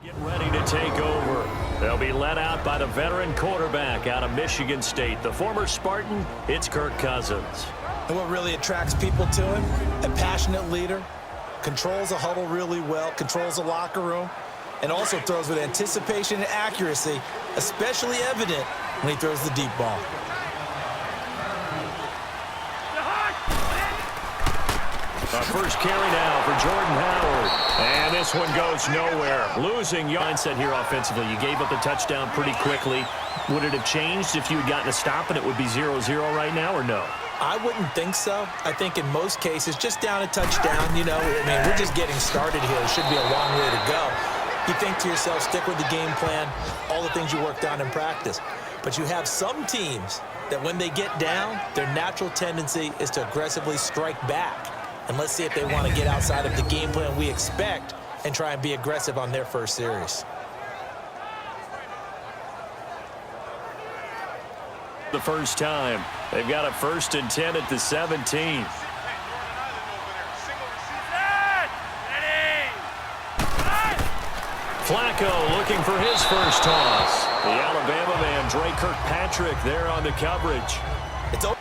Get ready to take over. They'll be led out by the veteran quarterback out of Michigan State. The former Spartan, it's Kirk Cousins. And what really attracts people to him? A passionate leader, controls a huddle really well, controls the locker room, and also throws with anticipation and accuracy, especially evident when he throws the deep ball. Our first carry now for Jordan Howard. And this one goes nowhere. Losing your mindset here offensively. You gave up the touchdown pretty quickly. Would it have changed if you had gotten a stop and it would be 0-0 right now, or no? I wouldn't think so. I think in most cases, just down a touchdown, you know, I mean, we're just getting started here. It should be a long way to go. You think to yourself, stick with the game plan, all the things you worked on in practice. But you have some teams that when they get down, their natural tendency is to aggressively strike back. And let's see if they want to get outside of the game plan we expect and try and be aggressive on their first series. The first time. They've got a 1st and 10 at the 17. Flacco looking for his first toss. The Alabama man, Dre Kirkpatrick, there on the coverage. It's over.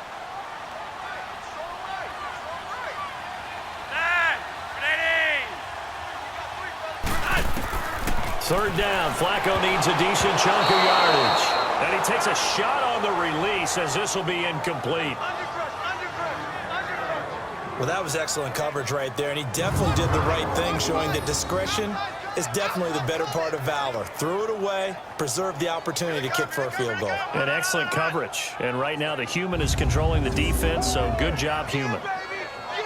Third down. Flacco needs a decent chunk of yardage. And he takes a shot on the release as this will be incomplete. Well, that was excellent coverage right there, and he definitely did the right thing, showing that discretion is definitely the better part of valor. Threw it away, preserved the opportunity to kick for a field goal. And excellent coverage. And right now the human is controlling the defense, so good job, human.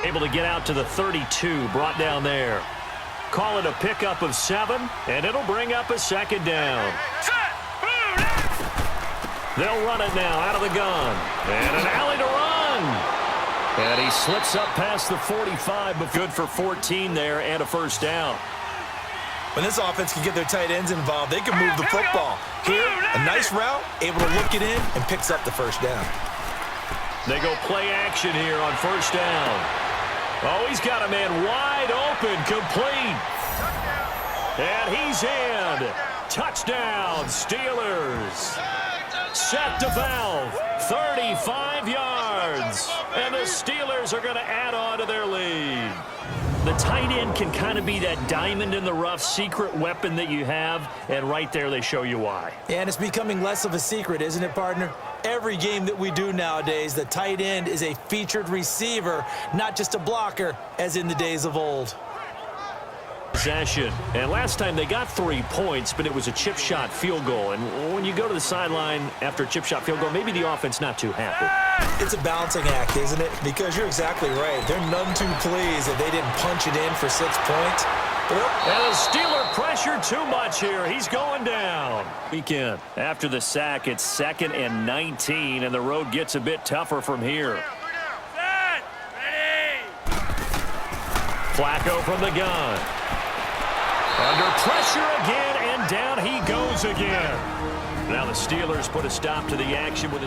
Able to get out to the 32, brought down there. Call it a pickup of 7, and it'll bring up a 2nd down. They'll run it now out of the gun. And an alley to run. And he slips up past the 45, but good for 14 there and a 1st down. When this offense can get their tight ends involved, they can move the football. Here, a nice route, able to look it in, and picks up the 1st down. They go play action here on 1st down. Oh, he's got a man wide open, complete. And he's in. Touchdown, Steelers. Set to valve, 35 yards. And the Steelers are going to add on to their lead. The tight end can kind of be that diamond in the rough secret weapon that you have, and right there they show you why. And it's becoming less of a secret, isn't it, partner? Every game that we do nowadays, the tight end is a featured receiver, not just a blocker, as in the days of old. Possession. And last time they got 3 points, but it was a chip shot field goal. And when you go to the sideline after a chip shot field goal, maybe the offense not too happy. It's a balancing act, isn't it? Because you're exactly right. They're none too pleased that they didn't punch it in for 6 points. And the Steeler pressure too much here. He's going down. Weekend. After the sack, it's 2nd and 19, and the road gets a bit tougher from here. Flacco from the gun. Under pressure again, and down he goes again. Now the Steelers put a stop to the action with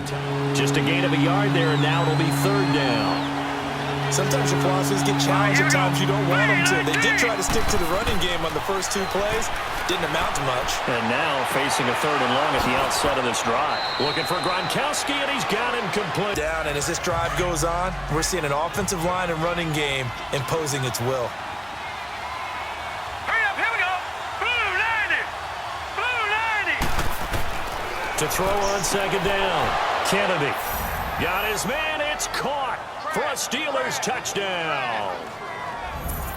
just a gain of a yard there, and now it'll be 3rd down. Sometimes your philosophies get challenged at times you don't want them to. They did try to stick to the running game on the first 2 plays. Didn't amount to much. And now facing a 3rd and long at the outset of this drive. Looking for Gronkowski, and he's got him complete. Down, and as this drive goes on, we're seeing an offensive line and running game imposing its will. To throw on 2nd down. Kennedy got his man. It's caught for a Steelers touchdown.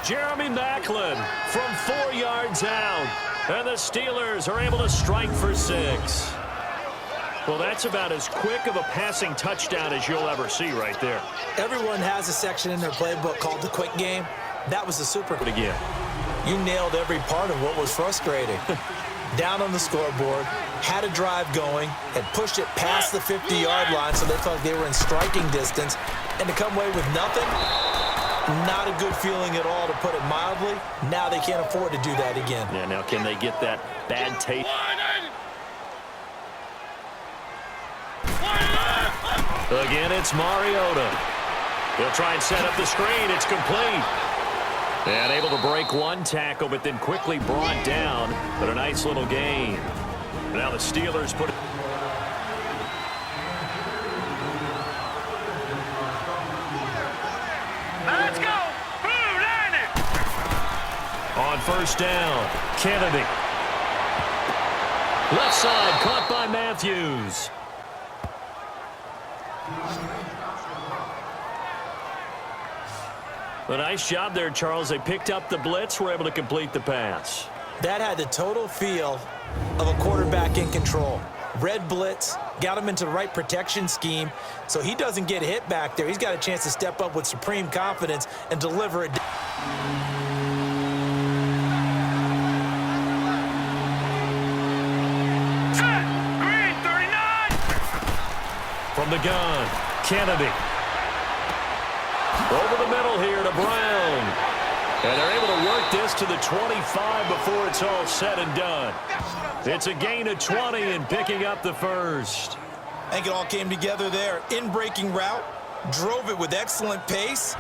Jeremy Maclin from 4 yards out. And the Steelers are able to strike for 6. Well, that's about as quick of a passing touchdown as you'll ever see right there. Everyone has a section in their playbook called the quick game. That was the super. But again, you nailed every part of what was frustrating. Down on the scoreboard, had a drive going, had pushed it past the 50-yard line so they felt like they were in striking distance, and to come away with nothing, not a good feeling at all, to put it mildly. Now they can't afford to do that again. Yeah, now can they get that bad taste? Again, it's Mariota. He'll try and set up the screen. It's complete. And able to break one tackle, but then quickly brought down. But a nice little gain. Now the Steelers put it. Let's go! Blue line it! On first down, Kennedy. Left side, caught by Matthews. A nice job there, Charles. They picked up the blitz, were able to complete the pass. That had the total feel of a quarterback in control. Red blitz, got him into the right protection scheme, so he doesn't get hit back there. He's got a chance to step up with supreme confidence and deliver it. Green 39! From the gun, Kennedy. Over the middle here to Brown. And they're able to work this to the 25 before it's all said and done. It's a gain of 20 and picking up the first. I think it all came together there. In-breaking route, drove it with excellent pace.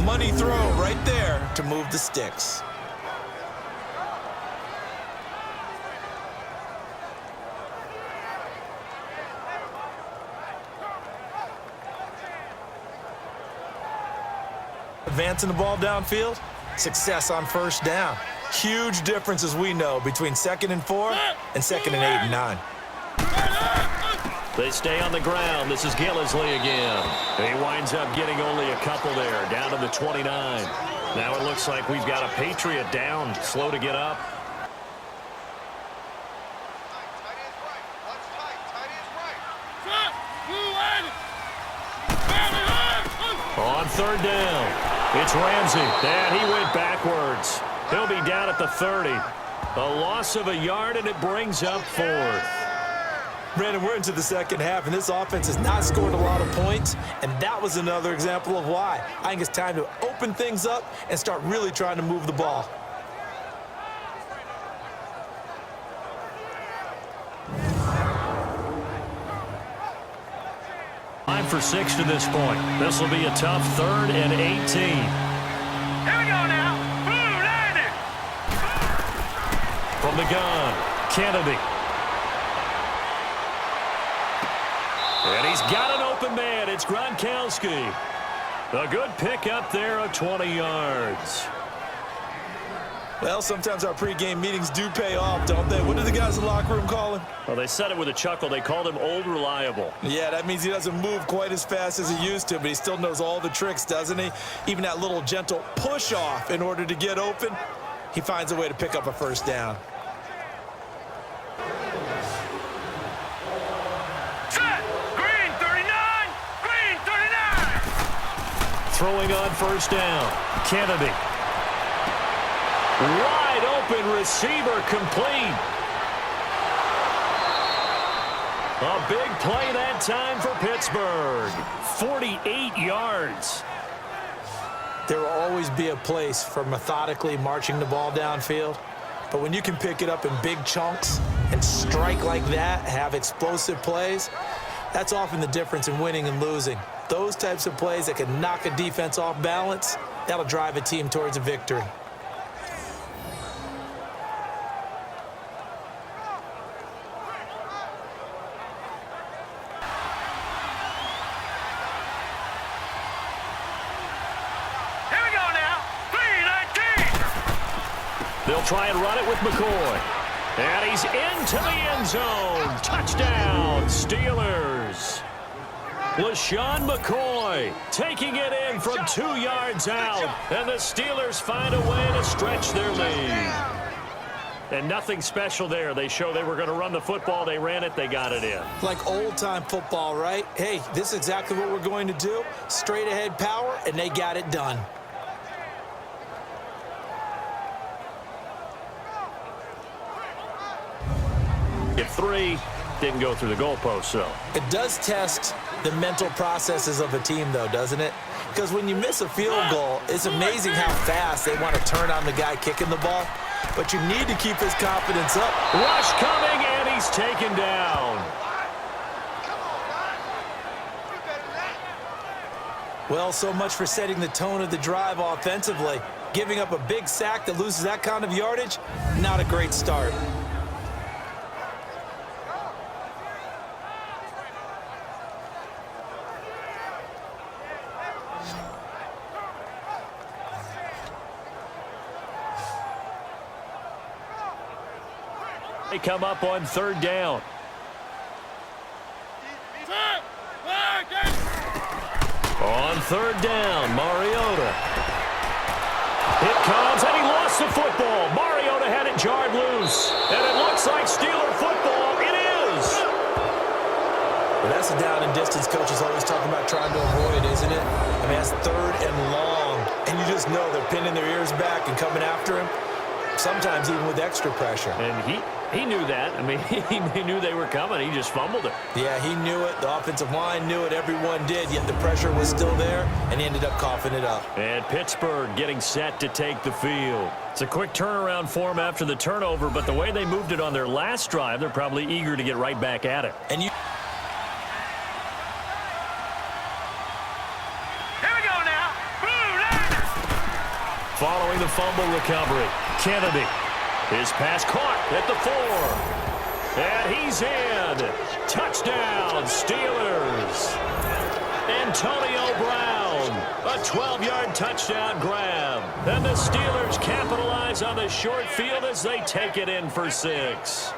Money throw right there to move the sticks. Advancing the ball downfield, success on first down. Huge difference, as we know, between 2nd and 4 and 2nd and 8 and 9. They stay on the ground. This is Gillislee again. He winds up getting only a couple there, down to the 29. Now it looks like we've got a Patriot down, slow to get up. On third down, it's Ramsey, and he went backwards. He'll be down at the 30. A loss of a yard, and it brings up 4th. Brandon, we're into the second half, and this offense has not scored a lot of points, and that was another example of why. I think it's time to open things up and start really trying to move the ball. For 6 to this point. This will be a tough 3rd and 18. Here we go now. Blue line it! From the gun, Kennedy. And he's got an open man. It's Gronkowski. A good pick up there of 20 yards. Well, sometimes our pregame meetings do pay off, don't they? What do the guys in the locker room call him? Well, they said it with a chuckle. They called him Old Reliable. Yeah, that means he doesn't move quite as fast as he used to, but he still knows all the tricks, doesn't he? Even that little gentle push-off in order to get open, he finds a way to pick up a first down. Set! Green 39! Green 39! Throwing on first down, Kennedy. Wide open receiver complete. A big play that time for Pittsburgh. 48 yards. There will always be a place for methodically marching the ball downfield. But when you can pick it up in big chunks and strike like that, have explosive plays, that's often the difference in winning and losing. Those types of plays that can knock a defense off balance, that'll drive a team towards a victory. They'll try and run it with McCoy. And he's into the end zone. Touchdown, Steelers. LaShawn McCoy taking it in from 2 yards out. And the Steelers find a way to stretch their lead. And nothing special there. They show they were going to run the football. They ran it. They got it in. Like old-time football, right? Hey, this is exactly what we're going to do. Straight ahead power, and they got it done. At 3, didn't go through the goalpost, so. It does test the mental processes of a team, though, doesn't it? Because when you miss a field goal, it's amazing how fast they want to turn on the guy kicking the ball. But you need to keep his confidence up. Rush coming, and he's taken down. Well, so much for setting the tone of the drive offensively. Giving up a big sack that loses that kind of yardage, not a great start. They come up on third down. On third down, Mariota. It comes, and he lost the football. Mariota had it jarred loose. And it looks like Steeler football. It is. Well, that's a down and distance coaches always talking about trying to avoid, isn't it? I mean, that's third and long. And you just know they're pinning their ears back and coming after him. Sometimes even with extra pressure. And he knew that. I mean, he knew they were coming. He just fumbled it. Yeah, he knew it. The offensive line knew it. Everyone did. Yet the pressure was still there, and he ended up coughing it up. And Pittsburgh getting set to take the field. It's a quick turnaround for them after the turnover, but the way they moved it on their last drive, they're probably eager to get right back at it. And you... Here we go now. Following the fumble recovery, Kennedy. His pass caught at the 4. And he's in. Touchdown, Steelers. Antonio Brown. A 12-yard touchdown grab. And the Steelers capitalize on the short field as they take it in for 6.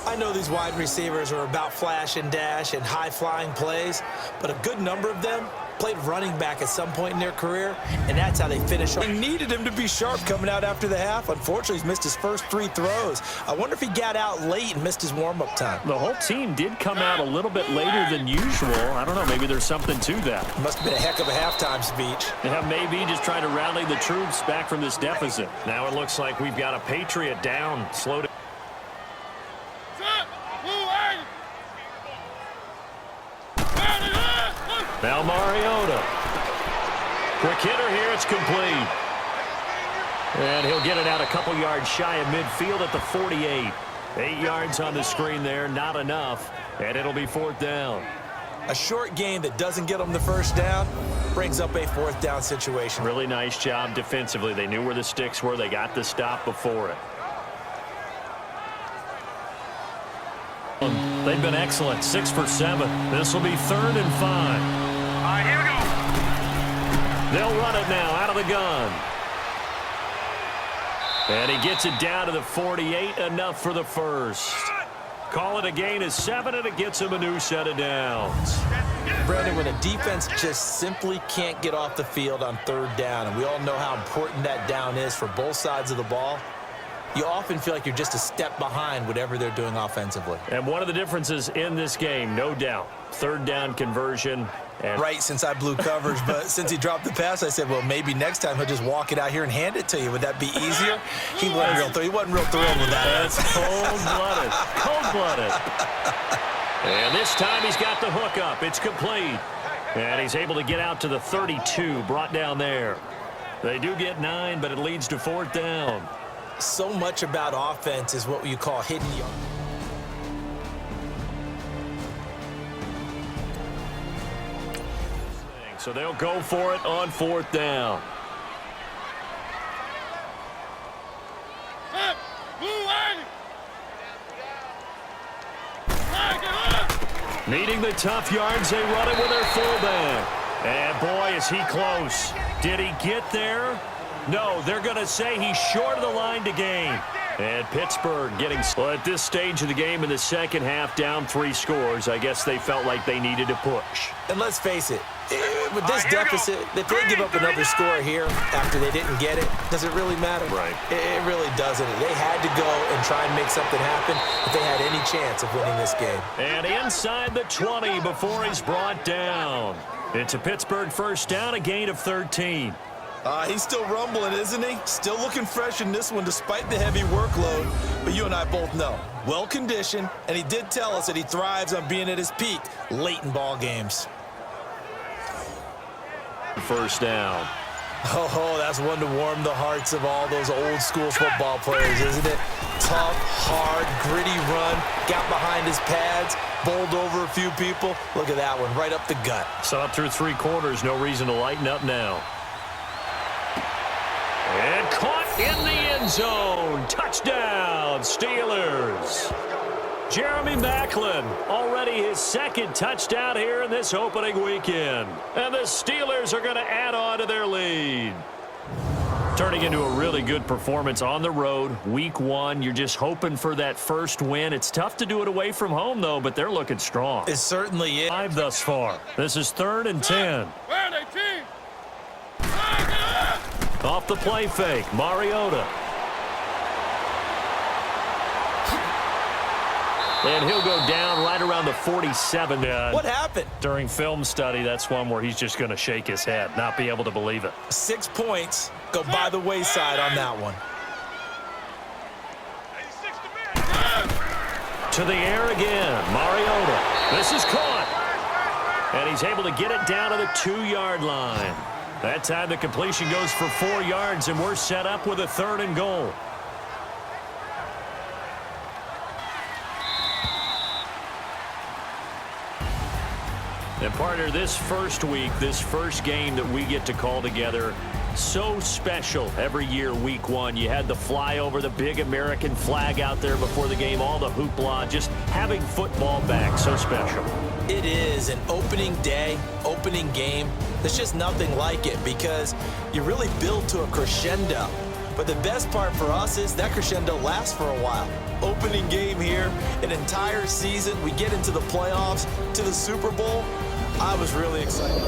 I know these wide receivers are about flash and dash and high-flying plays, but a good number of them played running back at some point in their career, and that's how they finish. They needed him to be sharp coming out after the half. Unfortunately, he's missed his first 3 throws. I wonder if he got out late and missed his warm-up time. The whole team did come out a little bit later than usual. I don't know, maybe there's something to that. Must have been a heck of a halftime speech. Yeah, maybe just trying to rally the troops back from this deficit. Now it looks like we've got a Patriot down. Slow down. Now Mariota. Quick hitter here. It's complete. And he'll get it out a couple yards shy of midfield at the 48. 8 yards on the screen there. Not enough. And it'll be 4th down. A short game that doesn't get them the first down brings up a 4th down situation. Really nice job defensively. They knew where the sticks were. They got the stop before it. They've been excellent. 6 for 7. This will be 3rd and 5. All right, here we go. They'll run it now out of the gun. And he gets it down to the 48. Enough for the first. Call it a gain of 7, and it gets him a new set of downs. Brandon, when a defense just simply can't get off the field on 3rd down, and we all know how important that down is for both sides of the ball, you often feel like you're just a step behind whatever they're doing offensively. And one of the differences in this game, no doubt, 3rd down conversion. And right, since I blew coverage, but since he dropped the pass, I said, well, maybe next time he'll just walk it out here and hand it to you. Would that be easier? He wasn't real thrilled with that. That's cold-blooded. Cold-blooded. And this time he's got the hook up. It's complete. And he's able to get out to the 32, brought down there. They do get 9, but it leads to 4th down. So much about offense is what you call hidden yard. So they'll go for it on 4th down. Needing the tough yards, they run it with their fullback. And boy, is he close. Did he get there? No, they're going to say he's short of the line to gain. And Pittsburgh getting... Well, at this stage of the game in the second half, down 3 scores, I guess they felt like they needed to push. And let's face it, with this deficit, if they give up another score here after they didn't get it, does it really matter? Right. It really doesn't. They had to go and try and make something happen if they had any chance of winning this game. And inside the 20 before he's brought down. It's a Pittsburgh first down, a gain of 13. He's still rumbling, isn't he? Still looking fresh in this one despite the heavy workload. But you and I both know, well-conditioned, and he did tell us that he thrives on being at his peak late in ball games. First down. Oh, that's one to warm the hearts of all those old-school football players, isn't it? Tough, hard, gritty run, got behind his pads, bowled over a few people. Look at that one, right up the gut. Saw it through 3 quarters, no reason to lighten up now. caught in the end zone. Touchdown, Steelers. Jeremy Maclin, already his second touchdown here in this opening weekend. And the Steelers are going to add on to their lead. Turning into a really good performance on the road. Week 1, you're just hoping for that first win. It's tough to do it away from home, though, but they're looking strong. It certainly is. 5 thus far. This is 3rd and 10. Where are they, team? Off the play fake, Mariota. And he'll go down right around the 47. What happened? During film study, that's one where he's just going to shake his head, not be able to believe it. 6 points go by the wayside on that one. To the air again, Mariota. This is caught. And he's able to get it down to the 2-yard line. That time the completion goes for 4 yards, and we're set up with a 3rd and goal. And partner, this first week, this first game that we get to call together, so special every year, week 1. You had the flyover, the big American flag out there before the game, all the hoopla, just having football back, so special. It is an opening day, opening game. There's just nothing like it because you really build to a crescendo. But the best part for us is that crescendo lasts for a while. Opening game here, an entire season. We get into the playoffs, to the Super Bowl. I was really excited.